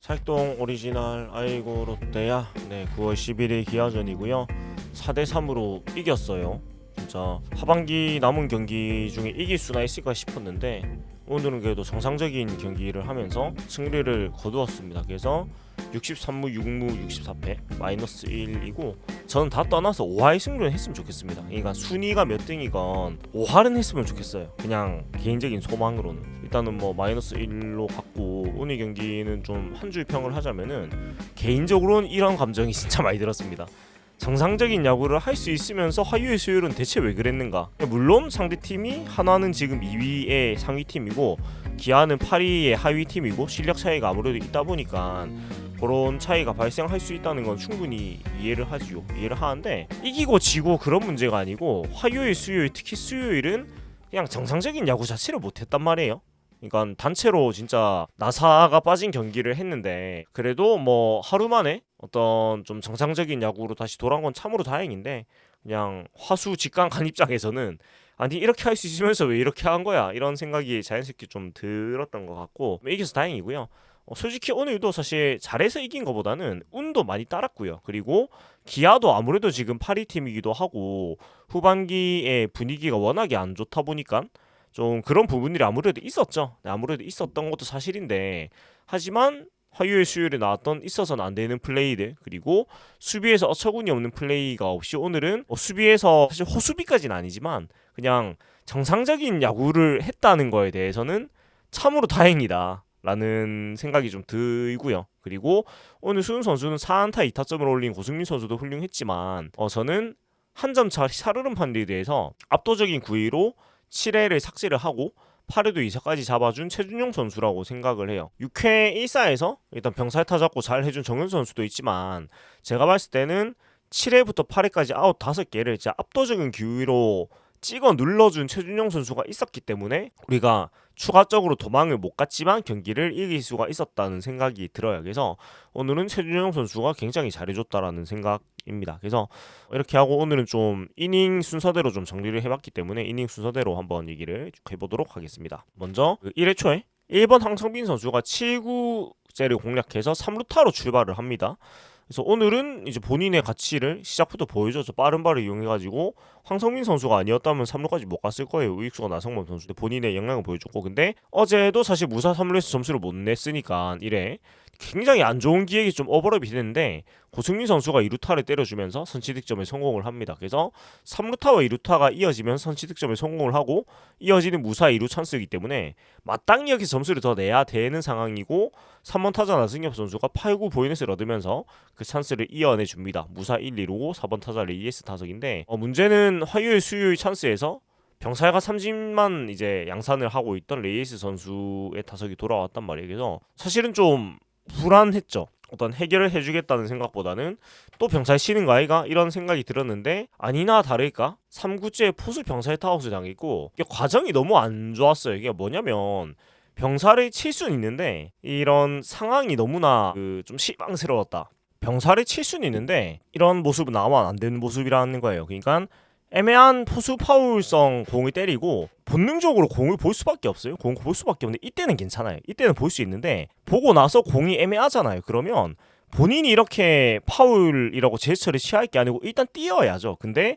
찰동 오리지널 아이고 롯데야. 네, 9월 11일 기아전이고요. 4대3으로 이겼어요. 진짜 하반기 남은 경기 중에 이길 수나 있을까 싶었는데 오늘은 그래도 정상적인 경기를 하면서 승리를 거두었습니다. 그래서 63무 6무 64패 마이너스 1이고 저는 다 떠나서 5할 승리를 했으면 좋겠습니다. 그러니까 순위가 몇 등이건 5할은 했으면 좋겠어요. 그냥 개인적인 소망으로는 일단은 뭐 마이너스 1로 갔고 오늘 경기는 좀 한 줄 평을 하자면은 개인적으로는 이런 감정이 진짜 많이 들었습니다. 정상적인 야구를 할 수 있으면서 화요일 수요일은 대체 왜 그랬는가. 물론 상대팀이 하나는 지금 2위의 상위팀이고 기아는 8위의 하위팀이고 실력 차이가 아무래도 있다 보니까 그런 차이가 발생할 수 있다는 건 충분히 이해를 하지요. 이해를 하는데 이기고 지고 그런 문제가 아니고 화요일 수요일 특히 수요일은 그냥 정상적인 야구 자체를 못했단 말이에요. 그러니까 단체로 진짜 나사가 빠진 경기를 했는데 그래도 뭐 하루 만에 어떤 좀 정상적인 야구로 다시 돌아온 건 참으로 다행인데 그냥 화수 직관 간 입장에서는 아니 이렇게 할 수 있으면서 왜 이렇게 한 거야 이런 생각이 자연스럽게 좀 들었던 것 같고 이겨서 다행이고요. 솔직히 오늘도 사실 잘해서 이긴 것보다는 운도 많이 따랐고요. 그리고 기아도 아무래도 지금 8위 팀이기도 하고 후반기에 분위기가 워낙에 안 좋다 보니까 좀 그런 부분들이 아무래도 있었죠. 아무래도 있었던 것도 사실인데 하지만 화요일 수요일에 나왔던 있어서는 안 되는 플레이들 그리고 수비에서 어처구니 없는 플레이가 없이 오늘은 수비에서 사실 호수비까지는 아니지만 그냥 정상적인 야구를 했다는 거에 대해서는 참으로 다행이다 라는 생각이 좀 들고요. 그리고 오늘 수훈 선수는 4안타 2타점을 올린 고승민 선수도 훌륭했지만 저는 한 점차 샤르름 판리에 대해서 압도적인 9위로 7회를 삭제를 하고 8회도 2사까지 잡아준 최준용 선수라고 생각을 해요. 6회 1사에서 일단 병살타 잡고 잘 해준 정현 선수도 있지만 제가 봤을 때는 7회부터 8회까지 아웃 5개를 진짜 압도적인 기회로 찍어 눌러준 최준용 선수가 있었기 때문에 우리가 추가적으로 도망을 못 갔지만 경기를 이길 수가 있었다는 생각이 들어요. 그래서 오늘은 최준용 선수가 굉장히 잘해줬다라는 생각입니다. 그래서 이렇게 하고 오늘은 좀 이닝 순서대로 좀 정리를 해봤기 때문에 이닝 순서대로 한번 얘기를 해보도록 하겠습니다. 먼저 1회 초에 1번 황성빈 선수가 7구째를 공략해서 3루타로 출발을 합니다. 그래서 오늘은 이제 본인의 가치를 시작부터 보여줘서 빠른 발을 이용해가지고 황성민 선수가 아니었다면 3루까지 못 갔을 거예요. 우익수가 나성범 선수 본인의 역량을 보여줬고 근데 어제도 사실 무사 3루에서 점수를 못 냈으니까 이래 굉장히 안 좋은 기획이 좀 오버랩이 되는데 고승민 선수가 2루타를 때려주면서 선취득점에 성공을 합니다. 그래서 3루타와 2루타가 이어지면 선취득점에 성공을 하고 이어지는 무사 2루 찬스이기 때문에 마땅히 여기서 점수를 더 내야 되는 상황이고 3번 타자 나승엽 선수가 8구 보이넷을 얻으면서 그 찬스를 이어내줍니다. 무사 1, 2루고 4번 타자 레이에스 타석인데 문제는 화요일 수요일 찬스에서 병살과 삼진만 이제 양산을 하고 있던 레이에스 선수의 타석이 돌아왔단 말이에요. 그래서 사실은 좀 불안했죠. 어떤 해결을 해주겠다는 생각보다는 또 병살 치는 거 아이가? 이런 생각이 들었는데 아니나 다를까 3구째 포수 병살 타워스 당했고 이게 과정이 너무 안 좋았어요. 이게 뭐냐면 병살을 칠 수는 있는데 이런 상황이 너무나 좀 실망스러웠다. 병살을 칠 수는 있는데 이런 모습은 나만 안 되는 모습이라는 거예요. 그러니까 애매한 포수 파울성 공을 때리고 본능적으로 공을 볼 수밖에 없어요. 공을 볼 수밖에 없는데 이때는 괜찮아요. 이때는 볼 수 있는데 보고 나서 공이 애매하잖아요. 그러면 본인이 이렇게 파울이라고 제스처를 취할 게 아니고 일단 뛰어야죠. 근데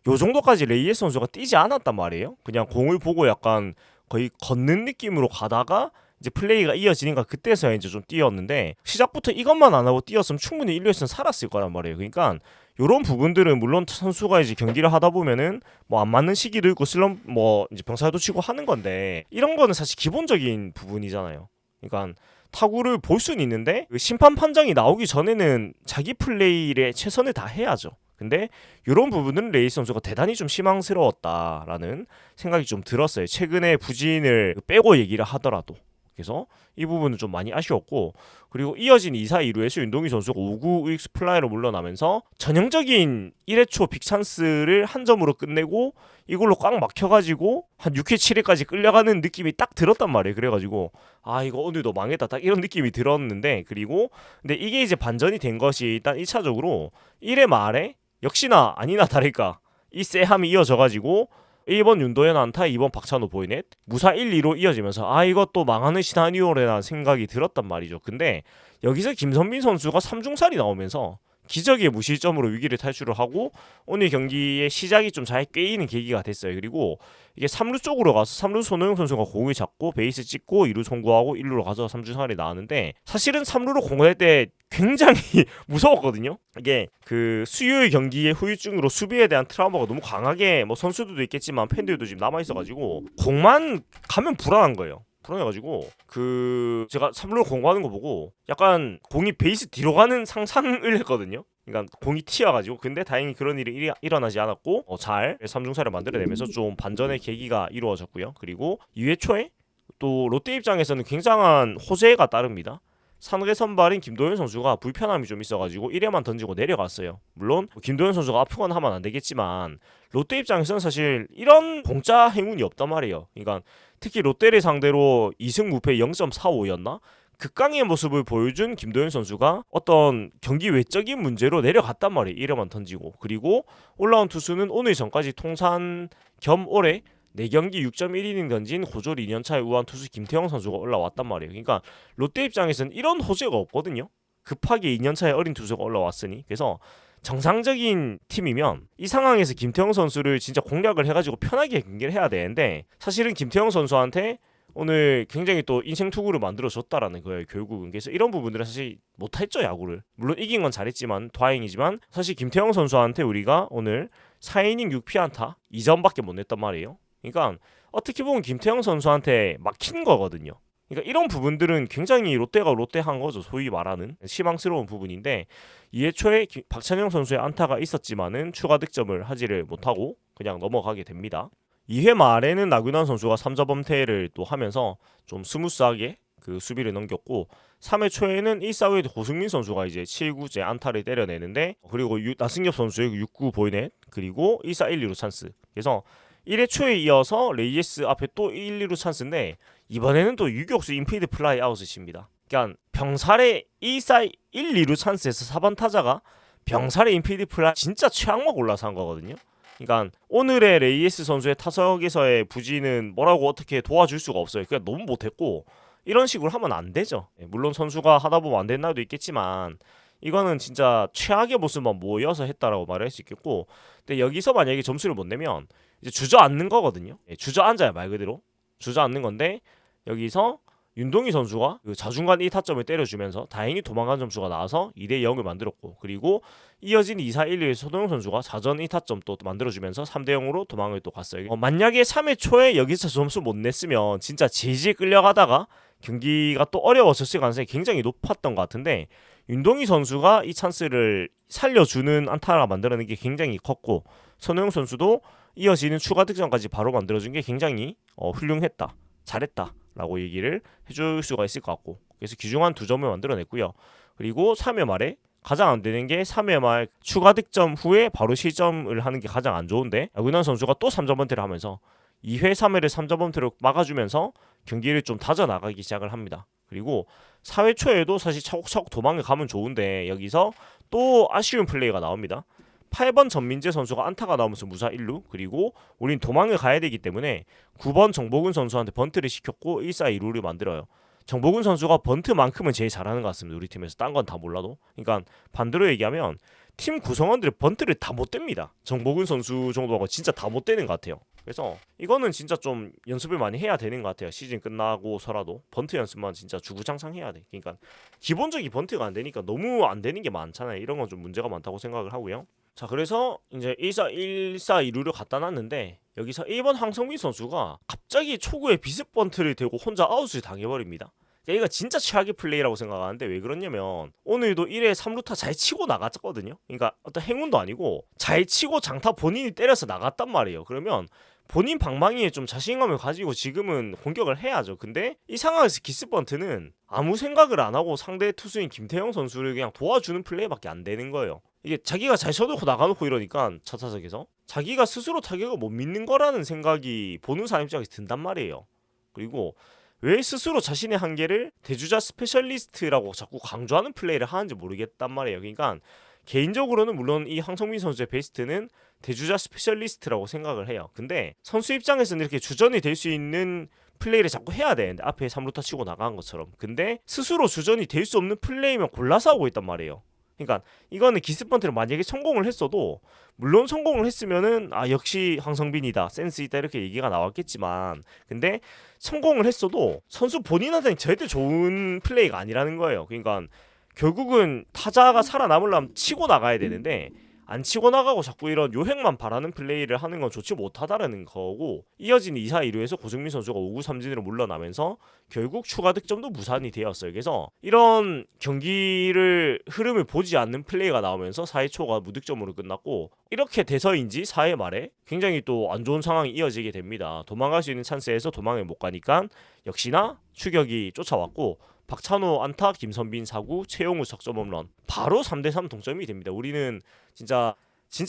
요 정도까지 레이에스 선수가 뛰지 않았단 말이에요. 그냥 공을 보고 약간 거의 걷는 느낌으로 가다가 이제 플레이가 이어지니까 그때서야 이제 좀 뛰었는데 시작부터 이것만 안 하고 뛰었으면 충분히 1루에서는 살았을 거란 말이에요. 그러니까 요런 부분들은 물론 선수가 이제 경기를 하다 보면은 뭐 안 맞는 시기도 있고 슬럼 뭐 이제 병살도 치고 하는 건데 이런 거는 사실 기본적인 부분이잖아요. 그러니까 타구를 볼 수는 있는데 심판 판정이 나오기 전에는 자기 플레이에 최선을 다해야죠. 근데 이런 부분은 레이스 선수가 대단히 좀 실망스러웠다라는 생각이 좀 들었어요. 최근에 부진을 빼고 얘기를 하더라도. 그래서 이 부분은 좀 많이 아쉬웠고 그리고 이어진 2사 2루에서 윤동희 선수가 5구 우익수 플라이로 물러나면서 전형적인 1회 초 빅찬스를 한 점으로 끝내고 이걸로 꽉 막혀가지고 한 6회 7회까지 끌려가는 느낌이 딱 들었단 말이에요. 그래가지고 아 이거 오늘도 망했다 딱 이런 느낌이 들었는데 그리고 근데 이게 이제 반전이 된 것이 일단 1차적으로 1회 말에 역시나 아니나 다를까 이 쎄함이 이어져가지고 1번 윤도현 안타, 2번 박찬호 보이넷 무사 1, 2로 이어지면서 아 이것도 망하는 시나리오래라는 생각이 들었단 말이죠. 근데 여기서 김선빈 선수가 3중살이 나오면서 기적의 무실점으로 위기를 탈출을 하고 오늘 경기의 시작이 좀 잘 꿰이는 계기가 됐어요. 그리고 이게 3루 쪽으로 가서 3루 손호영 선수가 공을 잡고 베이스 찍고 2루 송구하고 1루로 가서 3중살이 나왔는데 사실은 3루로 공을 할 때 굉장히 무서웠거든요. 이게 그 수요일 경기의 후유증으로 수비에 대한 트라우마가 너무 강하게 뭐 선수들도 있겠지만 팬들도 지금 남아있어가지고 공만 가면 불안한 거예요. 불안해가지고 그 제가 3루로 공구하는 거 보고 약간 공이 베이스 뒤로 가는 상상을 했거든요. 그러니까 공이 튀어가지고 근데 다행히 그런 일이 일어나지 않았고 잘 3중사를 만들어내면서 좀 반전의 계기가 이루어졌고요. 그리고 2회 초에 또 롯데 입장에서는 굉장한 호재가 따릅니다. 상대 선발인 김도현 선수가 불편함이 좀 있어가지고 1회만 던지고 내려갔어요. 물론 김도현 선수가 아프거나 하면 안 되겠지만 롯데 입장에서는 사실 이런 공짜 행운이 없단 말이에요. 그러니까 특히 롯데를 상대로 2승 무패 0.45였나? 극강의 모습을 보여준 김도현 선수가 어떤 경기 외적인 문제로 내려갔단 말이에요. 1회만 던지고. 그리고 올라온 투수는 오늘 전까지 통산 겸 올해 4경기 6.1이닝 던진 고졸 2년차의 우한 투수 김태형 선수가 올라왔단 말이에요. 그러니까 롯데 입장에서는 이런 호재가 없거든요. 급하게 2년차의 어린 투수가 올라왔으니. 그래서 정상적인 팀이면 이 상황에서 김태형 선수를 진짜 공략을 해가지고 편하게 경기를 해야 되는데 사실은 김태형 선수한테 오늘 굉장히 또 인생 투구를 만들어줬다라는 거예요. 결국은. 그래서 이런 부분들은 사실 못했죠, 야구를. 물론 이긴 건 잘했지만 다행이지만 사실 김태형 선수한테 우리가 오늘 4이닝 6피안타 2점밖에 못 냈단 말이에요. 그러니까 어떻게 보면 김태형 선수한테 막힌 거거든요. 그러니까 이런 부분들은 굉장히 롯데가 롯데한 거죠. 소위 말하는 실망스러운 부분인데 2회 초에 박찬영 선수의 안타가 있었지만은 추가 득점을 하지를 못하고 그냥 넘어가게 됩니다. 2회 말에는 나균환 선수가 3자 범퇴를 또 하면서 좀 스무스하게 그 수비를 넘겼고 3회 초에는 1사회에 고승민 선수가 이제 7구째 안타를 때려내는데 그리고 나승엽 선수의 6구 보이넷 그리고 1사 1, 2루 찬스. 그래서 1회 초에 이어서 레이에스 앞에 또 1, 2루 찬스인데 이번에는 또 유격수 인피드 플라이 아웃을 칩니다. 그러니까 병살의 1사 1, 2루 찬스에서 4번 타자가 병살의 인피드 플라이 진짜 최악막 올라서 한 거거든요. 그러니까 오늘의 레이에스 선수의 타석에서의 부진은 뭐라고 어떻게 도와줄 수가 없어요. 그냥 너무 못했고 이런 식으로 하면 안 되죠. 물론 선수가 하다 보면 안 되는 날도 있겠지만 이거는 진짜 최악의 모습만 모여서 했다라고 말할 수 있겠고 근데 여기서 만약에 점수를 못 내면 이제 주저앉는 거거든요. 주저앉아요 말 그대로. 주저앉는 건데 여기서 윤동희 선수가 그 자중간 1타점을 때려주면서 다행히 도망간 점수가 나와서 2대 0을 만들었고 그리고 이어진 2사 1루에서 서동영 선수가 자전 1타점 또 만들어주면서 3대 0으로 도망을 또 갔어요. 만약에 3회 초에 여기서 점수 못 냈으면 진짜 질질 끌려가다가 경기가 또 어려워졌을 가능성이 굉장히 높았던 것 같은데 윤동희 선수가 이 찬스를 살려주는 안타를 만들어낸 게 굉장히 컸고 선호영 선수도 이어지는 추가 득점까지 바로 만들어준 게 굉장히 훌륭했다. 잘했다. 라고 얘기를 해줄 수가 있을 것 같고 그래서 귀중한 2점을 만들어냈고요. 그리고 3회 말에 가장 안 되는 게 3회 말 추가 득점 후에 바로 실점을 하는 게 가장 안 좋은데 나균환 선수가 또 3점 번트를 하면서 2회 3회를 3점 번트로 막아주면서 경기를 좀 다져나가기 시작을 합니다. 그리고 4회 초에도 사실 차곡차곡 도망을 가면 좋은데 여기서 또 아쉬운 플레이가 나옵니다. 8번 전민재 선수가 안타가 나오면서 무사 1루 그리고 우린 도망을 가야 되기 때문에 9번 정복은 선수한테 번트를 시켰고 1사 2루를 만들어요. 정복은 선수가 번트만큼은 제일 잘하는 것 같습니다. 우리 팀에서 딴 건 다 몰라도. 그러니까 반대로 얘기하면 팀 구성원들이 번트를 다 못 댑니다. 정복은 선수 정도가 진짜 다 못 되는 것 같아요. 그래서 이거는 진짜 좀 연습을 많이 해야 되는 것 같아요. 시즌 끝나고서라도 번트 연습만 진짜 주구장창 해야 돼. 그러니까 기본적인 번트가 안 되니까 너무 안 되는 게 많잖아요. 이런 건 좀 문제가 많다고 생각을 하고요. 자 그래서 이제 1사 2루를 갖다 놨는데 여기서 1번 황성민 선수가 갑자기 초구에 비습 번트를 대고 혼자 아웃을 당해버립니다. 얘가 진짜 최악의 플레이라고 생각하는데 왜 그러냐면 오늘도 1회 3루타 잘 치고 나갔거든요. 그러니까 어떤 행운도 아니고 잘 치고 장타 본인이 때려서 나갔단 말이에요. 그러면 본인 방망이에 좀 자신감을 가지고 지금은 공격을 해야죠. 근데 이 상황에서 기습 번트는 아무 생각을 안 하고 상대 투수인 김태형 선수를 그냥 도와주는 플레이밖에 안 되는 거예요. 이게 자기가 잘 쳐놓고 나가놓고 이러니까 첫 타석에서 자기가 스스로 타격을 못 믿는 거라는 생각이 보는 사람 입장에서 든단 말이에요. 그리고 왜 스스로 자신의 한계를 대주자 스페셜리스트라고 자꾸 강조하는 플레이를 하는지 모르겠단 말이에요. 그러니까 개인적으로는 물론 이 황성민 선수의 베스트는 대주자 스페셜리스트라고 생각을 해요. 근데 선수 입장에서는 이렇게 주전이 될 수 있는 플레이를 자꾸 해야 되는데, 앞에 3루타 치고 나간 것처럼. 근데 스스로 주전이 될 수 없는 플레이만 골라서 하고 있단 말이에요. 그러니까 이거는 기습번트를 만약에 성공을 했어도, 물론 성공을 했으면은 역시 황성빈이다, 센스 있다, 이렇게 얘기가 나왔겠지만, 근데 성공을 했어도 선수 본인한테는 절대 좋은 플레이가 아니라는 거예요. 그러니까 결국은 타자가 살아남으려면 치고 나가야 되는데, 안 치고 나가고 자꾸 이런 요행만 바라는 플레이를 하는 건 좋지 못하다라는 거고, 이어진 2사 2루에서 고승민 선수가 5구 3진으로 물러나면서 결국 추가 득점도 무산이 되었어요. 그래서 이런 경기를 흐름을 보지 않는 플레이가 나오면서 4회 초가 무득점으로 끝났고, 이렇게 돼서인지 4회 말에 굉장히 또 안 좋은 상황이 이어지게 됩니다. 도망갈 수 있는 찬스에서 도망을 못 가니까 역시나 추격이 쫓아왔고, 박찬호 안타, 김선빈 사구, 최용우 석점 홈런, 바로 3대3 동점이 됩니다. 우리는 진짜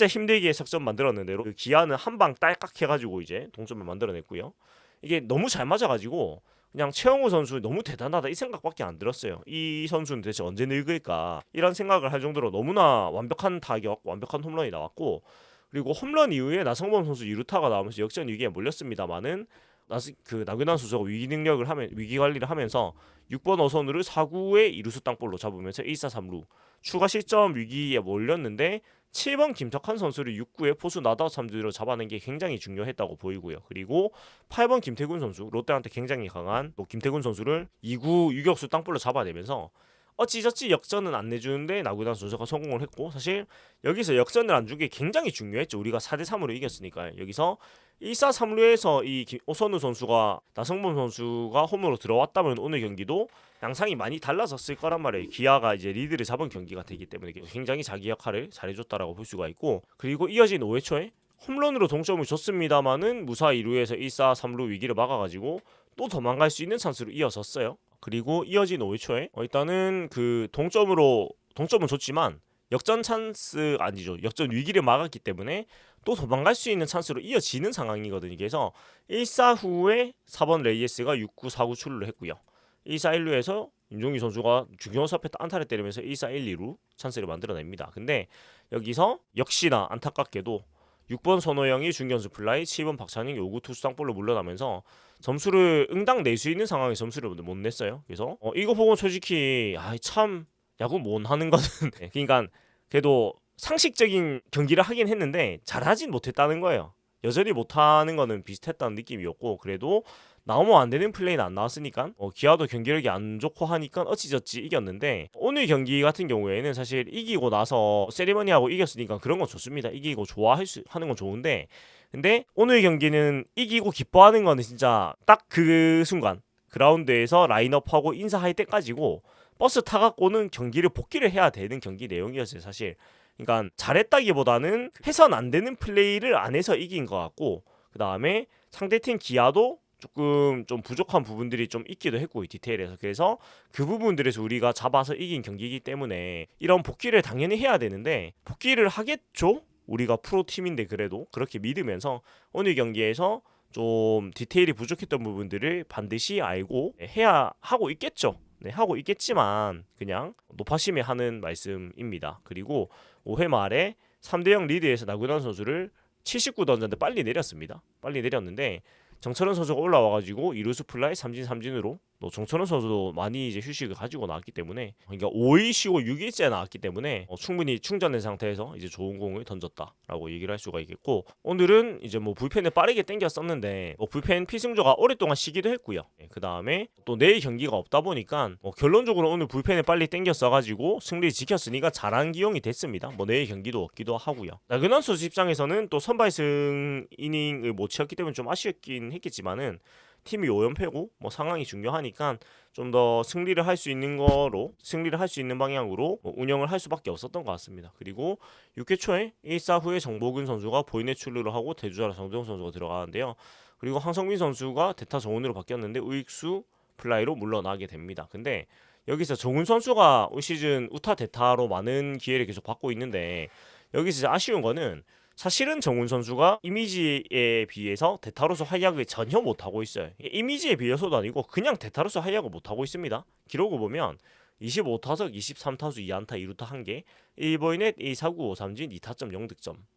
힘들게 석점 만들었는데, 그 기아는 한 방 딸깍 해가지고 이제 동점을 만들어냈고요. 이게 너무 잘 맞아가지고 그냥 최용우 선수 너무 대단하다 이 생각밖에 안 들었어요. 이 선수는 대체 언제 늙을까, 이런 생각을 할 정도로 너무나 완벽한 타격, 완벽한 홈런이 나왔고, 그리고 홈런 이후에 나성범 선수 2루타가 나오면서 역전 위기에 몰렸습니다만은, 나균환 선수가 위기 관리를 하면서 6번 어선으로 4구에 2루수 땅볼로 잡으면서 1사 3루 추가 실점 위기에 몰렸는데, 7번 김석환 선수를 6구에 포수 나다웃 3루로 잡아낸 게 굉장히 중요했다고 보이고요. 그리고 8번 김태군 선수, 롯데한테 굉장히 강한 김태군 선수를 2구 유격수 땅볼로 잡아내면서 어찌저찌 역전은 안 내주는데 나균환 선수가 성공을 했고, 사실 여기서 역전을 안 준 게 굉장히 중요했죠. 우리가 4대3으로 이겼으니까. 여기서 1사 3루에서 이 오선우 선수가, 나성범 선수가 홈으로 들어왔다면 오늘 경기도 양상이 많이 달라졌을 거란 말이에요. 기아가 이제 리드를 잡은 경기가 되기 때문에 굉장히 자기 역할을 잘해줬다라고 볼 수가 있고, 그리고 이어진 5회 초에 홈런으로 동점을 줬습니다만은 무사 2루에서 1사 3루 위기를 막아가지고 또 도망갈 수 있는 찬스로 이어졌어요. 그리고 이어진 5회 초에 일단은 그 동점은 줬지만 역전 찬스 아니죠. 역전 위기를 막았기 때문에 또 도망갈 수 있는 찬스로 이어지는 상황이거든요. 그래서 1사 후에 4번 레이에스가 6구 4구 출루를 했고요. 1사 1루에서 임종희 선수가 중견수 앞에 안타를 때리면서 1사 1, 2루 찬스를 만들어냅니다. 근데 여기서 역시나 안타깝게도 6번 선호영이 중견수 플라이, 7번 박찬익 5구 투수 땅볼로 물러나면서 점수를 응당 낼 수 있는 상황에 점수를 못 냈어요. 그래서 이거 보고 솔직히 참 야구 못 하는 거는 그러니까 그래도 상식적인 경기를 하긴 했는데 잘하진 못했다는 거예요. 여전히 못하는 거는 비슷했다는 느낌이었고, 그래도 나오면 안 되는 플레이는 안 나왔으니까 기아도 경기력이 안 좋고 하니까 어찌저찌 이겼는데, 오늘 경기 같은 경우에는 사실 이기고 나서 세리머니하고 이겼으니까 그런 건 좋습니다. 이기고 하는 건 좋은데, 근데 오늘 경기는 이기고 기뻐하는 거는 진짜 딱 그 순간 그라운드에서 라인업하고 인사할 때까지고, 버스 타갖고는 경기를 복귀를 해야 되는 경기 내용이었어요 사실. 그러니까 잘했다기보다는 해선 안 되는 플레이를 안 해서 이긴 것 같고, 그 다음에 상대팀 기아도 조금 좀 부족한 부분들이 좀 있기도 했고, 이 디테일에서. 그래서 그 부분들에서 우리가 잡아서 이긴 경기이기 때문에 이런 복귀를 당연히 해야 되는데, 복귀를 하겠죠? 우리가 프로팀인데 그래도 그렇게 믿으면서 오늘 경기에서 좀 디테일이 부족했던 부분들을 반드시 알고 해야 하고 있겠죠. 네, 하고 있겠지만 그냥 높아심에 하는 말씀입니다. 그리고 5회 말에 3대0 리드에서 나균환 선수를 79 던졌는데 빨리 내렸습니다. 빨리 내렸는데 정철원 선수가 올라와가지고 2루수 플라이 3진 3진으로, 정철원 선수도 많이 이제 휴식을 가지고 나왔기 때문에, 그러니까 5일 쉬고 6일째 나왔기 때문에 충분히 충전된 상태에서 이제 좋은 공을 던졌다라고 얘기를 할 수가 있겠고, 오늘은 이제 불펜을 빠르게 당겼었는데 불펜 피승조가 오랫동안 쉬기도 했고요. 그 다음에 또 내일 경기가 없다 보니까 결론적으로 오늘 불펜을 빨리 당겼어가지고 승리를 지켰으니까 잘한 기용이 됐습니다. 내일 경기도 없기도 하고요. 나균환 선수 입장에서는 또 선발승 이닝을 못 치었기 때문에 좀 아쉬웠긴 했겠지만은, 팀이 5연패고 상황이 중요하니까 좀 더 승리를 할 수 있는 방향으로 운영을 할 수밖에 없었던 것 같습니다. 그리고 6회 초에 1사 후에 정복은 선수가 보이넷 출루를 하고 대주자로 정재훈 선수가 들어가는데요. 그리고 황성민 선수가 대타 정훈으로 바뀌었는데 우익수 플라이로 물러나게 됩니다. 근데 여기서 정훈 선수가 올 시즌 우타 대타로 많은 기회를 계속 받고 있는데, 여기서 아쉬운 거는 사실은 정훈 선수가 이미지에 비해서 대타로서 활약을 전혀 못하고 있어요. 이미지에 비해서도 아니고 그냥 대타로서 활약을 못하고 있습니다. 기록을 보면 25타석 23타수 2안타 2루타 1개 1버인넷 1사구 5삼진 2타점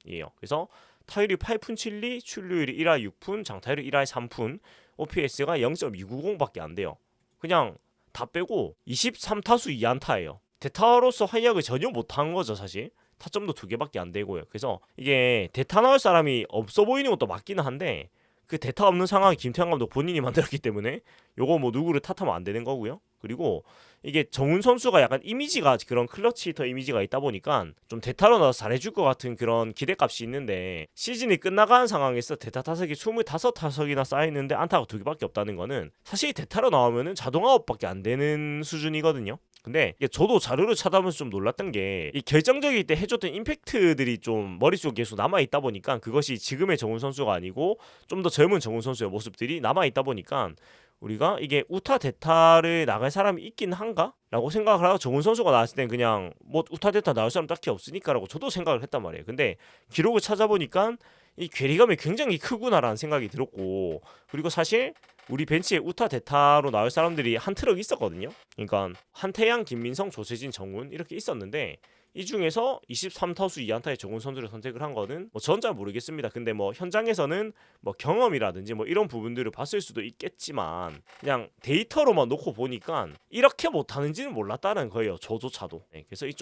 0득점이에요. 그래서 타율이 8푼 7리, 출루율이 1할 6푼, 장타율이 1할 3푼, OPS가 0.290밖에 안 돼요. 그냥 다 빼고 23타수 2안타예요. 대타로서 활약을 전혀 못한 거죠 사실. 타점도 2개밖에 안 되고요. 그래서 이게 대타 나올 사람이 없어 보이는 것도 맞기는 한데 그 대타 없는 상황 김태형 감독 본인이 만들었기 때문에 요거 뭐 누구를 탓하면 안 되는 거고요. 그리고 이게 정훈 선수가 약간 이미지가 그런 클러치 히터 이미지가 있다 보니까 좀 대타로 나와서 잘해줄 것 같은 그런 기대값이 있는데 시즌이 끝나가는 상황에서 대타 타석이 25타석이나 쌓여있는데 안타가 2개밖에 없다는 거는 사실 대타로 나오면은 자동 아웃밖에 안 되는 수준이거든요. 근데 저도 자료를 찾아보면서 좀 놀랐던 게 이 결정적일 때 해줬던 임팩트들이 좀 머릿속에 계속 남아있다 보니까 그것이 지금의 정훈 선수가 아니고 좀 더 젊은 정훈 선수의 모습들이 남아있다 보니까 우리가 이게 우타 대타를 나갈 사람이 있긴 한가? 라고 생각을 하고 정훈 선수가 나왔을 땐 그냥 뭐 우타 대타 나올 사람 딱히 없으니까 라고 저도 생각을 했단 말이에요. 근데 기록을 찾아보니까 이 괴리감이 굉장히 크구나라는 생각이 들었고 그리고 사실 우리 벤치에 우타 대타로 나올 사람들이 한 트럭 있었거든요. 그러니까 한태양, 김민성, 조세진, 정훈 이렇게 있었는데 이 중에서 23타수 2안타의 정훈 선수를 선택을 한 거는 뭐 전 잘 모르겠습니다. 근데 뭐 현장에서는 뭐 경험이라든지 뭐 이런 부분들을 봤을 수도 있겠지만 그냥 데이터로만 놓고 보니까 이렇게 못하는지는 몰랐다는 거예요. 저조차도. 네, 그래서 이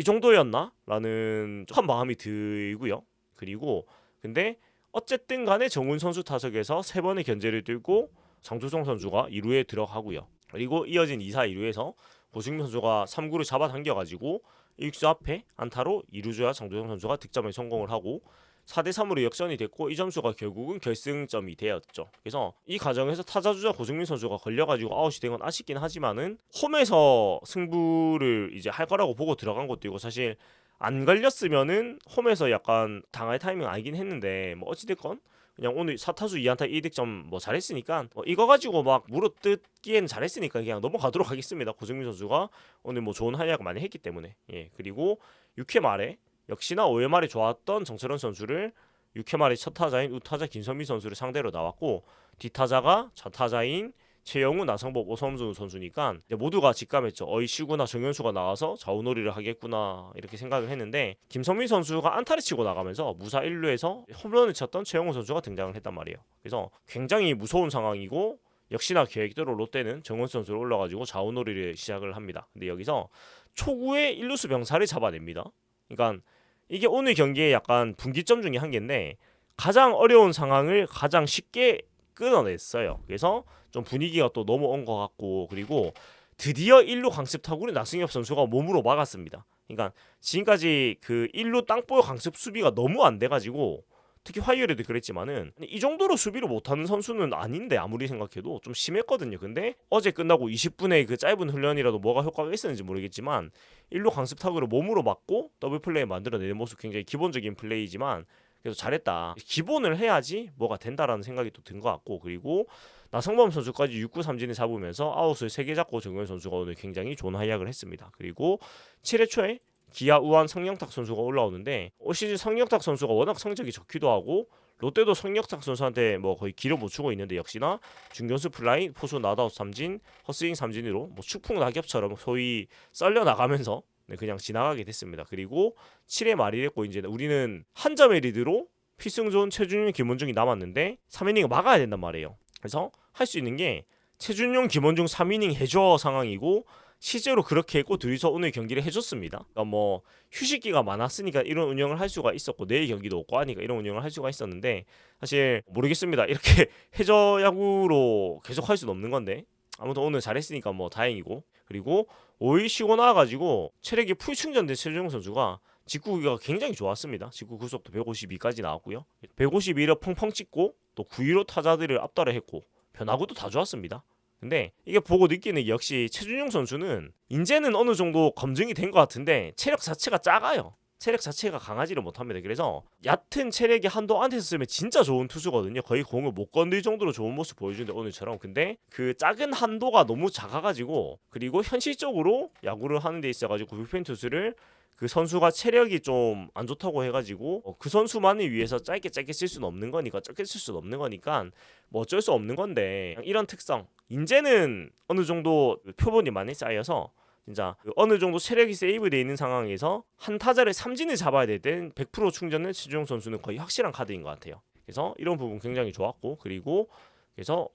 정도였나라는 한 마음이 들고요. 그리고 근데 어쨌든 간에 정훈 선수 타석에서 3번의 견제를 들고 장주성 선수가 2루에 들어가고요. 그리고 이어진 2사 2루에서 고승민 선수가 3구를 잡아당겨가지고 1수 앞에 안타로 2루주와 장주성 선수가 득점에 성공을 하고 4대3으로 역전이 됐고 이 점수가 결국은 결승점이 되었죠. 그래서 이 과정에서 타자주자 고승민 선수가 걸려가지고 아웃이 된 건 아쉽긴 하지만은 홈에서 승부를 이제 할 거라고 보고 들어간 것도 있고 사실 안 걸렸으면은 홈에서 약간 당할 타이밍 알긴 했는데 뭐 어찌됐건 그냥 오늘 4타수 2안타 2득점 뭐 잘했으니까 이거 가지고 막 물어뜯기에는 잘했으니까 그냥 넘어가도록 하겠습니다. 고승민 선수가 오늘 뭐 좋은 활약을 많이 했기 때문에. 예. 그리고 6회 말에 역시나 5회 말에 좋았던 정철원 선수를 6회 말에 첫 타자인 우타자 김선미 선수를 상대로 나왔고 뒷타자가 좌타자인 최영우, 나성범, 오성수 선수니까 모두가 직감했죠. 쉬구나 정현수가 나와서 좌우놀이를 하겠구나 이렇게 생각을 했는데 김성민 선수가 안타를 치고 나가면서 무사 1루에서 홈런을 쳤던 최영우 선수가 등장을 했단 말이에요. 그래서 굉장히 무서운 상황이고 역시나 계획대로 롯데는 정원수 선수를 올라가지고 좌우놀이를 시작을 합니다. 근데 여기서 초구에 1루수 병사를 잡아냅니다. 그러니까 이게 오늘 경기의 약간 분기점 중에 한 개인데 가장 어려운 상황을 가장 쉽게 끊어냈어요. 그래서 좀 분위기가 또 넘어온 것 같고 그리고 드디어 1루 강습 타구를 나승엽 선수가 몸으로 막았습니다. 그러니까 지금까지 그 1루 땅볼 강습 수비가 너무 안 돼가지고 특히 화요일에도 그랬지만은 이 정도로 수비를 못하는 선수는 아닌데 아무리 생각해도 좀 심했거든요. 근데 어제 끝나고 20분의 그 짧은 훈련이라도 뭐가 효과가 있었는지 모르겠지만 1루 강습 타구를 몸으로 막고 더블 플레이 만들어내는 모습 굉장히 기본적인 플레이지만 그래서 잘했다. 기본을 해야지 뭐가 된다라는 생각이 또 든 것 같고 그리고 나성범 선수까지 6구 3진을 잡으면서 아웃을 3개 잡고 정현 선수가 오늘 굉장히 좋은 활약을 했습니다. 그리고 7회 초에 기아 우한 성영탁 선수가 올라오는데 올 시즌 성영탁 선수가 워낙 성적이 좋기도 하고 롯데도 성영탁 선수한테 뭐 거의 기를 못 주고 있는데 역시나 중견수 플라이, 포수 나다웃 삼진, 헛스윙 삼진으로 뭐 축풍 낙엽처럼 소위 썰려 나가면서 그냥 지나가게 됐습니다. 그리고 7회 말이 됐고 이제 우리는 한 점의 리드로 필승조은 최준용, 김원중이 남았는데 3이닝을 막아야 된단 말이에요. 그래서 할 수 있는 게 최준용, 김원중 3이닝 해줘 상황이고 실제로 그렇게 했고 둘이서 오늘 경기를 해줬습니다. 그러니까 뭐 휴식기가 많았으니까 이런 운영을 할 수가 있었고 내일 경기도 없고 하니까 이런 운영을 할 수가 있었는데 사실 모르겠습니다. 이렇게 해저 야구로 계속 할 수는 없는 건데 아무튼 오늘 잘했으니까 뭐 다행이고 그리고 5일 쉬고 나와가지고 체력이 풀 충전된 최준용 선수가 직구기가 굉장히 좋았습니다. 직구 구속도 152까지 나왔고요. 152를 펑펑 찍고 또 9위로 타자들을 압달을 했고 변화구도 다 좋았습니다. 근데 이게 보고 느끼는 게 역시 최준용 선수는 이제는 어느 정도 검증이 된 것 같은데 체력 자체가 작아요. 체력 자체가 강하지를 못합니다. 그래서 얕은 체력이 한도 안에서 쓰면 진짜 좋은 투수거든요. 거의 공을 못 건들 정도로 좋은 모습 보여주는데 오늘처럼. 근데 그 작은 한도가 너무 작아가지고 그리고 현실적으로 야구를 하는 데 있어가지고 불펜 투수를 그 선수가 체력이 좀 안 좋다고 해가지고 그 선수만을 위해서 짧게 쓸 수는 없는 거니까 적게 쓸 수는 없는 거니까 뭐 어쩔 수 없는 건데 이런 특성 이제는 어느 정도 표본이 많이 쌓여서 진짜 어느 정도 체력이 세이브되어 있는 상황에서 한 타자를 삼진을 잡아야 될 땐 100% 충전을 최주용 선수는 거의 확실한 카드인 것 같아요. 그래서 이런 부분 굉장히 좋았고, 그리고 그래서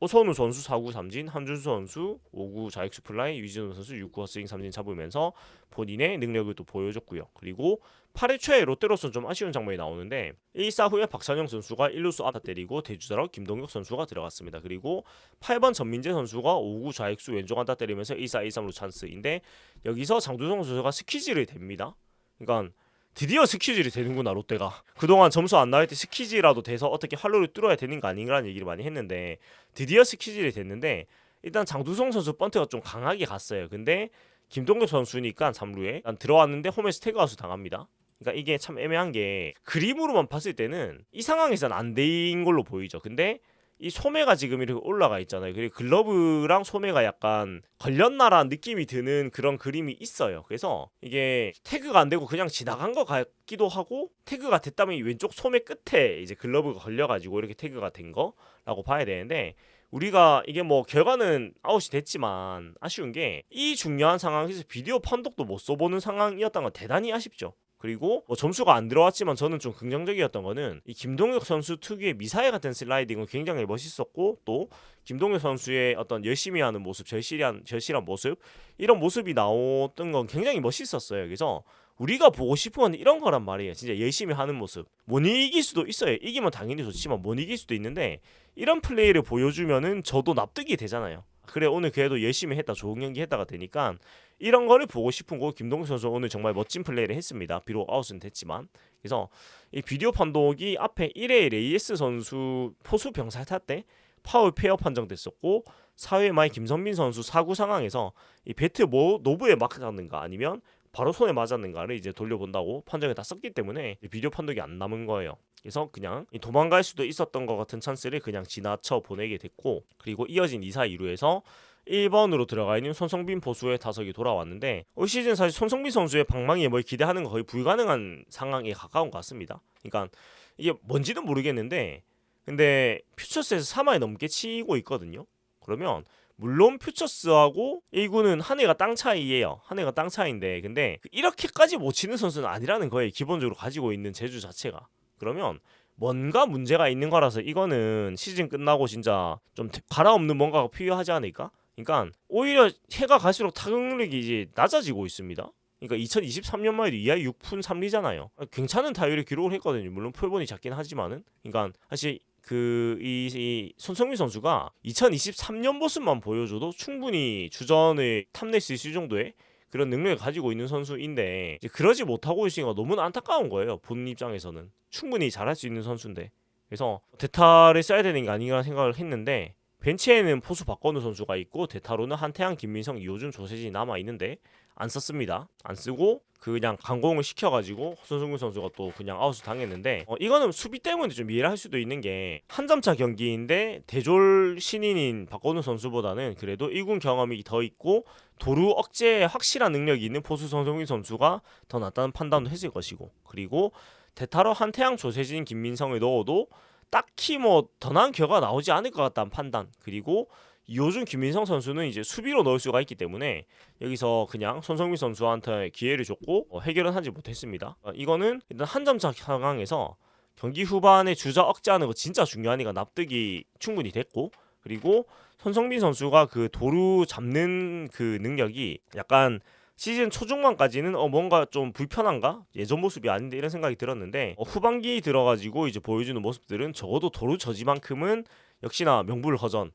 오선우 선수 4구 삼진, 함준수 선수 5구 좌익수 플라이, 유진호 선수 6구 헛스윙 삼진 잡으면서 본인의 능력을 또 보여줬고요. 그리고 8회 초에 롯데로서는 좀 아쉬운 장면이 나오는데 1사 후에 박찬영 선수가 1루수 앞다 때리고 대주자로 김동혁 선수가 들어갔습니다. 그리고 8번 전민재 선수가 5구 좌익수 왼쪽 안타 때리면서 1사 1삼루 찬스인데 여기서 장두성 선수가 스퀴즈를 됩니다. 그러니까 드디어 스퀴즈를 되는구나 롯데가. 그동안 점수 안 나올 때 스퀴즈라도 돼서 어떻게 활로를 뚫어야 되는 거 아닌가라는 얘기를 많이 했는데 드디어 스퀴즈를 됐는데 일단 장두성 선수 번트가 좀 강하게 갔어요. 근데 김동엽 선수니까 3루에 들어왔는데 홈에서 태그아웃 당합니다. 그러니까 이게 참 애매한 게 그림으로만 봤을 때는 이 상황에서는 안 된 걸로 보이죠. 근데 이 소매가 지금 이렇게 올라가 있잖아요. 그리고 글러브랑 소매가 약간 걸렸나라는 느낌이 드는 그런 그림이 있어요. 그래서 이게 태그가 안 되고 그냥 지나간 것 같기도 하고, 태그가 됐다면 이 왼쪽 소매 끝에 이제 글러브가 걸려가지고 이렇게 태그가 된 거라고 봐야 되는데, 우리가 이게 뭐 결과는 아웃이 됐지만 아쉬운 게 이 중요한 상황에서 비디오 판독도 못 써보는 상황이었던 건 대단히 아쉽죠. 그리고 뭐 점수가 안 들어왔지만 저는 좀 긍정적이었던 거는 이 김동혁 선수 특유의 미사일 같은 슬라이딩은 굉장히 멋있었고, 또 김동혁 선수의 어떤 열심히 하는 모습, 절실한 모습, 이런 모습이 나왔던 건 굉장히 멋있었어요. 그래서 우리가 보고 싶은 건 이런 거란 말이에요. 진짜 열심히 하는 모습. 못 이길 수도 있어요. 이기면 당연히 좋지만 못 이길 수도 있는데 이런 플레이를 보여주면은 저도 납득이 되잖아요. 그래, 오늘 그래도 열심히 했다, 좋은 경기 했다가 되니까 이런 거를 보고 싶은 거. 김동규 선수 오늘 정말 멋진 플레이를 했습니다. 비록 아웃은 됐지만. 그래서 이 비디오 판독이 앞에 1회 레이에스 선수 포수 병살타 때 파울 페어 판정됐었고, 4회 말 김선민 선수 4구 상황에서 이 배트 노브에 맞았는가 아니면 바로 손에 맞았는가를 이제 돌려본다고 판정이 다 썼기 때문에 비디오 판독이 안 남은 거예요. 그래서 그냥 도망갈 수도 있었던 것 같은 찬스를 그냥 지나쳐 보내게 됐고, 그리고 이어진 2사 2루에서 1번으로 들어가 있는 손성빈 포수의 타석이 돌아왔는데, 올 시즌 사실 손성빈 선수의 방망이에 뭘 기대하는 건 거의 불가능한 상황에 가까운 것 같습니다. 그러니까 이게 뭔지는 모르겠는데, 근데 퓨처스에서 3할 넘게 치고 있거든요. 그러면 물론 퓨처스하고 1구는 한 해가 땅 차이예요. 한 해가 땅 차이인데, 근데 이렇게까지 못 치는 선수는 아니라는 거예요. 기본적으로 가지고 있는 재주 자체가. 그러면 뭔가 문제가 있는 거라서 이거는 시즌 끝나고 진짜 좀 갈아엎는 뭔가가 필요하지 않을까? 그러니까 오히려 해가 갈수록 타격력이 이제 낮아지고 있습니다. 그러니까 2023년만 해도 2할 6푼 3리잖아요. 괜찮은 타율을 기록을 했거든요. 물론 표본이 작긴 하지만은. 그러니까 사실 이 손성민 선수가 2023년 모습만 보여줘도 충분히 주전을 탐낼 수 있을 정도의 그런 능력을 가지고 있는 선수인데, 이제 그러지 못하고 있으니까 너무나 안타까운 거예요. 본 입장에서는 충분히 잘할 수 있는 선수인데. 그래서 대타를 써야 되는 게 아닌가 생각을 했는데, 벤치에는 포수 박건우 선수가 있고 대타로는 한태양, 김민성, 이호준, 조세진이 남아있는데 안 썼습니다. 안 쓰고 그냥 강공을 시켜가지고 손성민 선수가 또 그냥 아웃을 당했는데, 이거는 수비 때문에 좀 이해를 할 수도 있는 게 한 점차 경기인데 대졸 신인인 박건우 선수보다는 그래도 1군 경험이 더 있고 도루 억제에 확실한 능력이 있는 포수 손성민 선수가 더 낫다는 판단도 했을 것이고, 그리고 대타로 한태양, 조세진, 김민성을 넣어도 딱히 뭐 더 나은 결과가 나오지 않을 것 같다는 판단, 그리고 이호준, 김민성 선수는 이제 수비로 넣을 수가 있기 때문에 여기서 그냥 손성민 선수한테 기회를 줬고 해결은 하지 못했습니다. 이거는 일단 한 점차 상황에서 경기 후반에 주자 억제하는 거 진짜 중요하니까 납득이 충분히 됐고, 그리고 손성민 선수가 그 도루 잡는 그 능력이 약간 시즌 초중반까지는 뭔가 좀 불편한가? 예전 모습이 아닌데 이런 생각이 들었는데, 후반기 들어가지고 이제 보여주는 모습들은 적어도 도루 저지만큼은 역시나 명불허전,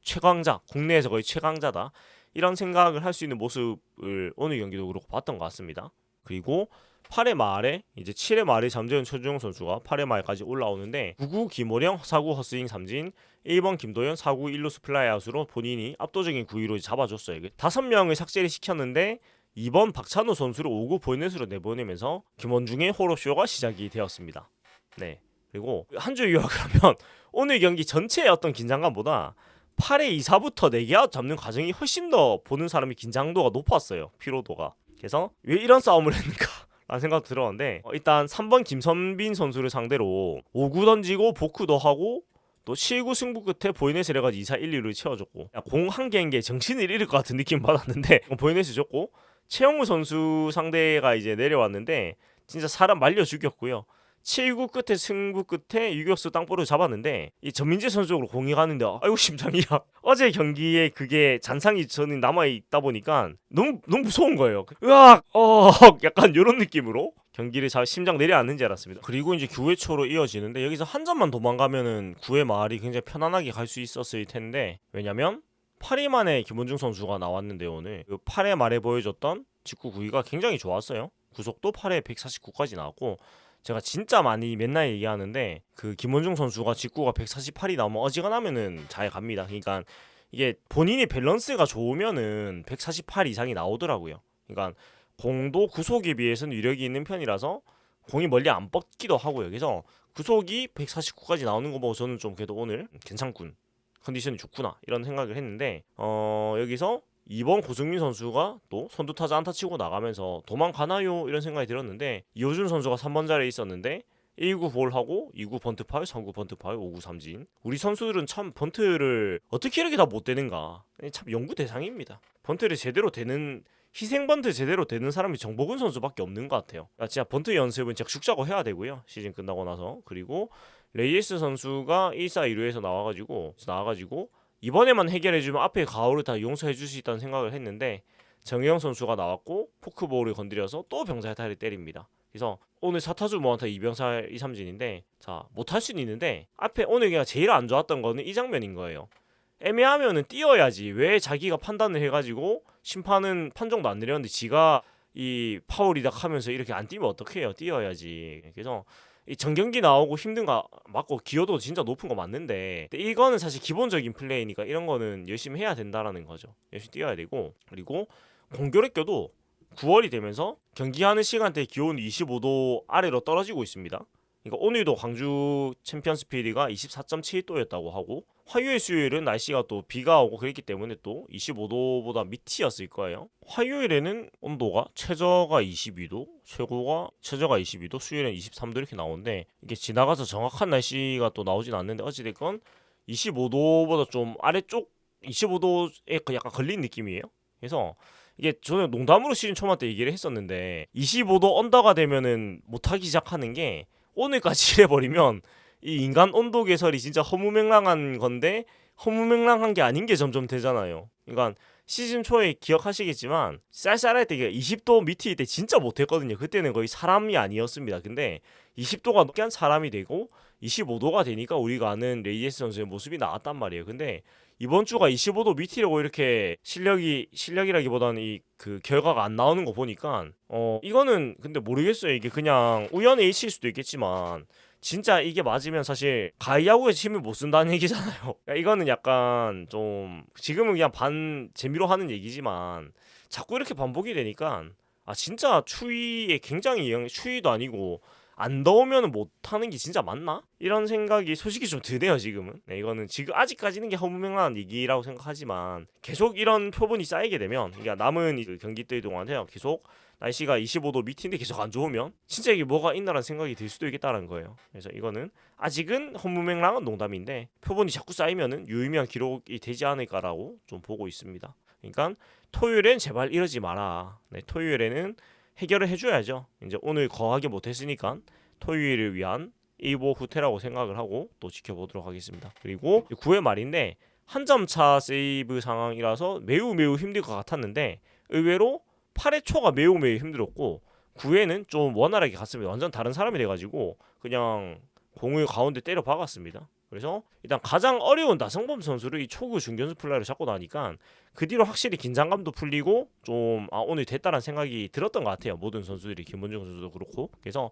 최강자, 국내에서 거의 최강자다, 이런 생각을 할 수 있는 모습을 오늘 경기도 그렇고 봤던 것 같습니다. 그리고 8회 말에 이제 7회 말에 잠재운 최주영 선수가 8회 말까지 올라오는데 9구 김호령, 4구 헛스윙 삼진, 1번 김도현, 4구 1루수 플라이아웃으로 본인이 압도적인 9위로 잡아줬어요. 5명을 삭제를 시켰는데 2번 박찬호 선수를 5구 볼넷으로 내보내면서 김원중의 호로쇼가 시작이 되었습니다. 네. 그리고 한 줄 요약을 하면 오늘 경기 전체의 어떤 긴장감보다 8회 2사부터 4개 아웃 잡는 과정이 훨씬 더 보는 사람이 긴장도가 높았어요. 피로도가. 그래서 왜 이런 싸움을 했는가 라는 생각도 들었는데, 일단 3번 김선빈 선수를 상대로 5구 던지고 복구도 하고 또 7구 승부 끝에 보이넷을 해가지고 2사 1, 2를 채워줬고 공 한 개인 게 정신을 잃을 것 같은 느낌 받았는데 보이넷을 줬고 최영우 선수 상대가 이제 내려왔는데 진짜 사람 말려 죽였고요. 7구 끝에 승부 끝에 유격수 땅볼을 잡았는데 이 전민재 선수 쪽으로 공이 가는데 아이고 심장이야. 어제 경기에 그게 잔상이 저는 남아 있다 보니까 너무 무서운 거예요. 으악 약간 이런 느낌으로 경기를 잘 심장 내려앉는지 알았습니다. 그리고 이제 9회 초로 이어지는데 여기서 한 점만 도망가면은 9회 말이 굉장히 편안하게 갈 수 있었을 텐데 왜냐면 8회 만에 김원중 선수가 나왔는데 오늘 그 8회 말에 보여줬던 직구 구위가 굉장히 좋았어요. 구속도 8회 149까지 나왔고 제가 진짜 많이 맨날 얘기하는데 그 김원중 선수가 직구가 148이 나오면 어지간하면은 잘 갑니다. 그러니까 이게 본인이 밸런스가 좋으면은 148 이상이 나오더라고요. 그러니까 공도 구속에 비해서는 위력이 있는 편이라서 공이 멀리 안 뻗기도 하고요. 그래서 구속이 149까지 나오는 거 보고 저는 좀 그래도 오늘 괜찮군. 컨디션이 좋구나 이런 생각을 했는데 여기서 2번 고승민 선수가 또 선두타자 안타 치고 나가면서 도망가나요 이런 생각이 들었는데 이호준 선수가 3번 자리에 있었는데 1구 볼하고 2구 번트 파울, 3구 번트 파울, 5구 삼진. 우리 선수들은 참 번트를 어떻게 이렇게 다 못 되는가 참 연구 대상입니다. 번트를 제대로 되는 희생 번트 제대로 되는 사람이 정복은 선수밖에 없는 것 같아요. 그러니까 진짜 번트 연습은 진짜 죽자고 해야 되고요. 시즌 끝나고 나서. 그리고 레이에스 선수가 1사 2루에서 나와가지고 이번에만 해결해주면 앞에 가오를 다 용서해줄 수 있다는 생각을 했는데 정혜영 선수가 나왔고 포크볼을 건드려서 또 병살타를 때립니다. 그래서 오늘 4타수 무안타 2병살 2삼진인데 자 못할 수는 있는데 앞에 오늘 그냥 제일 안 좋았던 거는 이 장면인 거예요. 애매하면은 뛰어야지 왜 자기가 판단을 해가지고 심판은 판정도 안 내렸는데 지가 이 파울이다 하면서 이렇게 안 뛰면 어떡해요. 뛰어야지. 그래서 이 전경기 나오고 힘든 거 맞고 기여도 진짜 높은 거 맞는데 이거는 사실 기본적인 플레이니까 이런 거는 열심히 해야 된다라는 거죠. 열심히 뛰어야 되고 그리고 공교롭 껴도 9월이 되면서 경기하는 시간대에 기온이 25도 아래로 떨어지고 있습니다. 그러니까 오늘도 광주 챔피언스 피리가 24.7도였다고 하고 화요일 수요일은 날씨가 또 비가 오고 그랬기 때문에 또 25도보다 밑이었을 거예요. 화요일에는 온도가 최저가 22도, 최저가 22도, 수요일엔 23도 이렇게 나오는데 이게 지나가서 정확한 날씨가 또 나오진 않는데 어찌됐건 25도보다 좀 아래쪽 25도에 약간 걸린 느낌이에요. 그래서 이게 저는 농담으로 시즌 초반 때 얘기를 했었는데 25도 언더가 되면은 못하기 시작하는 게 오늘까지 해버리면 이 인간 온도 개설이 진짜 허무맹랑한 건데 허무맹랑한 게 아닌 게 점점 되잖아요. 그러니까 시즌 초에 기억하시겠지만 쌀쌀할 때 20도 밑일 때 진짜 못했거든요. 그때는 거의 사람이 아니었습니다. 근데 20도가 넘게 한 사람이 되고 25도가 되니까 우리가 아는 레이에스 선수의 모습이 나왔단 말이에요. 근데 이번 주가 25도 밑이라고 이렇게 실력이라기보다는 이 그 결과가 안 나오는 거 보니까 이거는 근데 모르겠어요. 이게 그냥 우연의 일치일 수도 있겠지만 진짜 이게 맞으면 사실 가이아고에서 힘을 못 쓴다는 얘기잖아요. 그러니까 이거는 약간 좀 지금은 그냥 반 재미로 하는 얘기지만 자꾸 이렇게 반복이 되니까 아 진짜 추위에 굉장히 추위도 아니고 안 더우면 못하는 게 진짜 맞나? 이런 생각이 솔직히 좀 드네요 지금은. 네, 이거는 지금 아직까지는 게 허무맹랑한 얘기라고 생각하지만 계속 이런 표본이 쌓이게 되면 그러니까 남은 그 경기들 동안에 계속 날씨가 25도 밑인데 계속 안 좋으면 진짜 이게 뭐가 있나라는 생각이 들 수도 있겠다는 거예요. 그래서 이거는 아직은 허무맹랑한 농담인데 표본이 자꾸 쌓이면은 유의미한 기록이 되지 않을까라고 좀 보고 있습니다. 그러니까 토요일엔 제발 이러지 마라. 네, 토요일에는 해결을 해줘야죠. 이제 오늘 거하게 못했으니까 토요일을 위한 일보 후퇴라고 생각을 하고 또 지켜보도록 하겠습니다. 그리고 9회 말인데 한 점 차 세이브 상황이라서 매우 힘들 것 같았는데 의외로 8회 초가 매우 힘들었고 9회는 좀 원활하게 갔습니다. 완전 다른 사람이 돼가지고 그냥 공을 가운데 때려 박았습니다. 그래서 일단 가장 어려운 나성범 선수를 이 초구 중견수 플라이로 잡고 나니까 그 뒤로 확실히 긴장감도 풀리고 좀 오늘 됐다라는 생각이 들었던 것 같아요. 모든 선수들이 김원중 선수도 그렇고. 그래서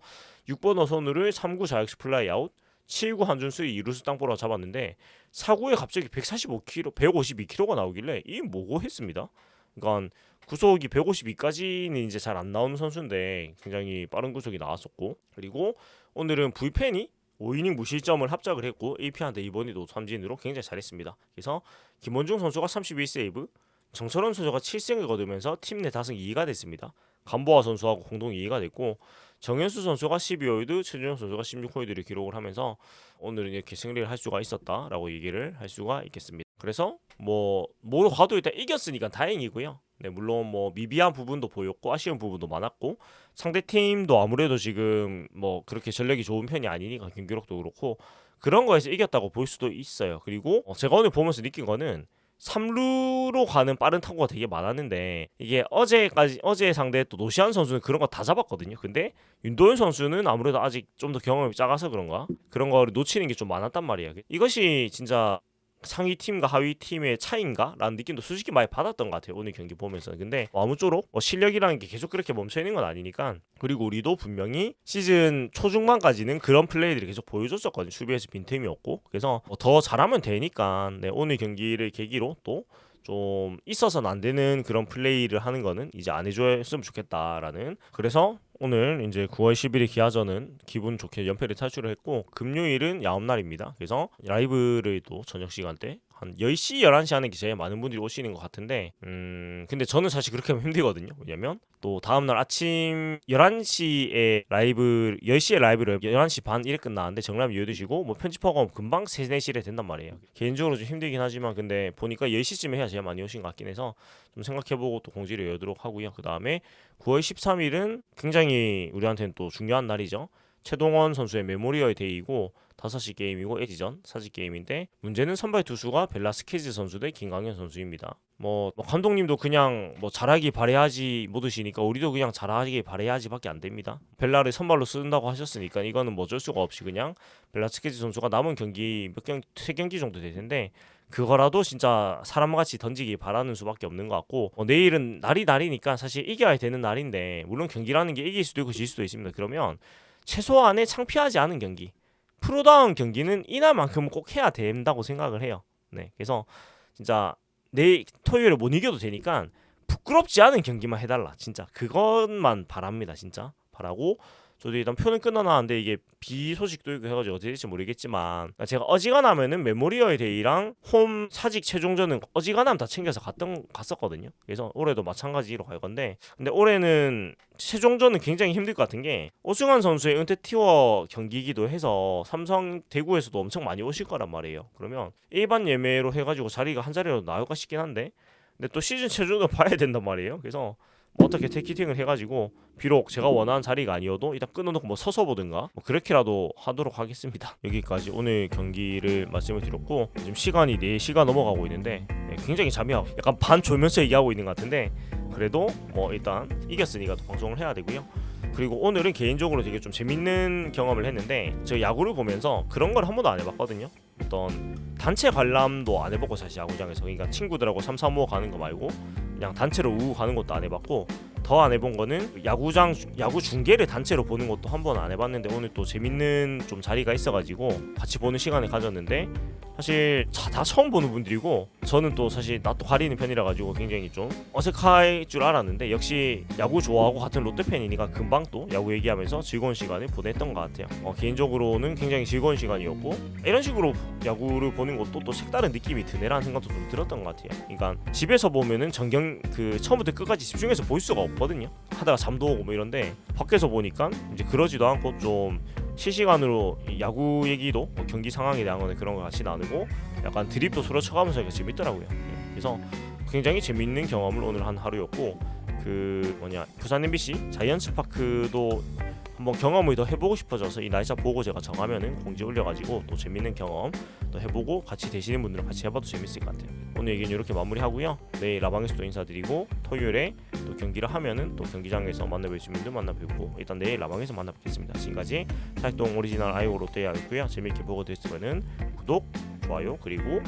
6번 어선우를 3구 자익수 플라이 아웃 7구 한준수를 2루수 땅볼로 잡았는데 4구에 갑자기 145km, 152km가 나오길래 이 뭐고 했습니다. 그러니까 구속이 152까지는 이제 잘 안 나오는 선수인데 굉장히 빠른 구속이 나왔었고 그리고 오늘은 불펜이 5이닝 무실점을 합작을 했고 1피한테 이번에도 삼진으로 굉장히 잘했습니다. 그래서 김원중 선수가 31세이브, 정철원 선수가 7승을 거두면서 팀 내 다승 2위가 됐습니다. 감보아 선수하고 공동 2위가 됐고 정현수 선수가 12홀드, 최준영 선수가 16홀드를 기록을 하면서 오늘은 이렇게 승리를 할 수가 있었다라고 얘기를 할 수가 있겠습니다. 그래서 뭐로 가도 일단 이겼으니까 다행이고요. 네, 물론 뭐 미비한 부분도 보였고 아쉬운 부분도 많았고 상대 팀도 아무래도 지금 뭐 그렇게 전력이 좋은 편이 아니니까 경기력도 그렇고 그런 거에서 이겼다고 볼 수도 있어요. 그리고 제가 오늘 보면서 느낀 거는 3루로 가는 빠른 타구가 되게 많았는데 이게 어제 상대 또 노시안 선수는 그런 거 다 잡았거든요. 근데 윤도현 선수는 아무래도 아직 좀 더 경험이 작아서 그런가 그런 거를 놓치는 게 좀 많았단 말이에요. 이것이 진짜 상위 팀과 하위 팀의 차이인가? 라는 느낌도 솔직히 많이 받았던 것 같아요. 오늘 경기 보면서. 근데 아무쪼록 실력이라는 게 계속 그렇게 멈춰있는 건 아니니까. 그리고 우리도 분명히 시즌 초중반까지는 그런 플레이들이 계속 보여줬었거든요. 수비에서 빈틈이 없고. 그래서 더 잘하면 되니까 네, 오늘 경기를 계기로 또 좀 있어서는 안 되는 그런 플레이를 하는 거는 이제 안 해줬으면 좋겠다라는. 그래서 오늘 이제 9월 10일의 기아전은 기분 좋게 연패를 탈출을 했고 금요일은 야업날입니다. 그래서 라이브를 또 저녁 시간대 한 10시, 11시 하는 게 제일 많은 분들이 오시는 것 같은데 근데 저는 사실 그렇게 하면 힘들거든요. 왜냐면 또 다음날 아침 11시에 라이브 10시에 라이브를 11시 반 이래 끝나는데 정람이 12시고 뭐 편집하고 하면 금방 3, 4시에 된단 말이에요. 개인적으로 좀 힘들긴 하지만 근데 보니까 10시쯤에 해야 제일 많이 오신 것 같긴 해서 좀 생각해보고 또 공지를 여도록 하고요. 그 다음에 9월 13일은 굉장히 우리한테는 또 중요한 날이죠. 최동원 선수의 메모리얼 데이이고 5시 게임이고 에디전 4시 게임인데 문제는 선발 투수가 벨라스케즈 선수 대 김광현 선수입니다. 뭐 감독님도 그냥 뭐 잘하기 바래야지 못 드시니까 우리도 그냥 잘하기 바래야지밖에 안 됩니다. 벨라를 선발로 쓴다고 하셨으니까 이거는 뭐 어쩔 수가 없이 그냥 벨라스케즈 선수가 남은 경기 3경기 정도 될 텐데 그거라도 진짜 사람같이 던지기 바라는 수밖에 없는 것 같고 내일은 날이니까 사실 이겨야 되는 날인데 물론 경기라는 게 이길 수도 있고 질 수도 있습니다. 그러면 최소한의 창피하지 않은 경기 프로다운 경기는 이날만큼은 꼭 해야 된다고 생각을 해요. 네, 그래서 진짜 내일 토요일에 못 이겨도 되니까 부끄럽지 않은 경기만 해달라. 진짜 그것만 바랍니다. 진짜 바라고 저도 일단 표는 끝나놨는데 이게 비 소식도 있고 해가지고 어떻게 될지 모르겠지만 제가 어지간하면은 메모리얼 데이랑 홈 사직 최종전은 어지간하면 다 챙겨서 갔었거든요. 그래서 올해도 마찬가지로 갈 건데 근데 올해는 최종전은 굉장히 힘들 것 같은 게 오승환 선수의 은퇴 티어 경기이기도 해서 삼성 대구에서도 엄청 많이 오실 거란 말이에요. 그러면 일반 예매로 해가지고 자리가 한 자리라도 나올까 싶긴 한데 근데 또 시즌 최종도 봐야 된단 말이에요. 그래서 뭐 어떻게 태키팅을 해가지고 비록 제가 원하는 자리가 아니어도 일단 끊어놓고 뭐 서서 보든가 뭐 그렇게라도 하도록 하겠습니다. 여기까지 오늘 경기를 말씀을 드렸고 지금 시간이 4시가 넘어가고 있는데 굉장히 잠이하고 약간 반 졸면서 얘기하고 있는 것 같은데 그래도 뭐 일단 이겼으니까 또 방송을 해야 되고요. 그리고 오늘은 개인적으로 되게 좀 재밌는 경험을 했는데 제가 야구를 보면서 그런 걸 한 번도 안 해봤거든요. 어떤 단체 관람도 안 해보고 사실 야구장에서 그러니까 친구들하고 3, 4, 5 가는 거 말고 그냥 단체로 우우 가는 것도 안 해봤고 더 안 해본 거는 야구 중계를 단체로 보는 것도 한 번 안 해봤는데 오늘 또 재밌는 좀 자리가 있어가지고 같이 보는 시간을 가졌는데 사실 다 처음 보는 분들이고 저는 또 사실 낯도 가리는 편이라 가지고 굉장히 좀 어색할 줄 알았는데 역시 야구 좋아하고 같은 롯데 팬이니까 금방 또 야구 얘기하면서 즐거운 시간을 보냈던 것 같아요. 개인적으로는 굉장히 즐거운 시간이었고 이런 식으로 야구를 보는 것도 또 색다른 느낌이 드네라는 생각도 좀 들었던 것 같아요. 그러니까 집에서 보면은 처음부터 끝까지 집중해서 볼 수가 없거든요. 하다가 잠도 오고 뭐 이런데 밖에서 보니까 이제 그러지도 않고 좀 실시간으로 야구 얘기도 뭐 경기 상황에 대한 거는 그런 거 같이 나누고 약간 드립도 서로 쳐가면서 재밌더라고요. 그래서 굉장히 재밌는 경험을 오늘 한 하루였고 부산 MBC 자이언츠 파크도 한번 경험을 더 해보고 싶어져서 이 날짜 보고 제가 정하면은 공지 올려가지고 또 재밌는 경험 또 해보고 같이 되시는 분들은 같이 해봐도 재밌을 것 같아요. 오늘 얘기는 이렇게 마무리하고요. 내일 라방에서 또 인사드리고 토요일에 또 경기를 하면은 또 경기장에서 만나뵐 분들 만나뵙고 일단 내일 라방에서 만나뵙겠습니다. 지금까지 살동 오리지널 아이오 롯데야였고요. 재밌게 보고 되셨으면은 구독, 좋아요 그리고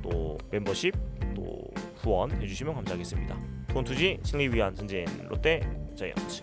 또 멤버십 또 후원 해주시면 감사하겠습니다. 투원투지 승리 위한 전진 롯데 자이언츠.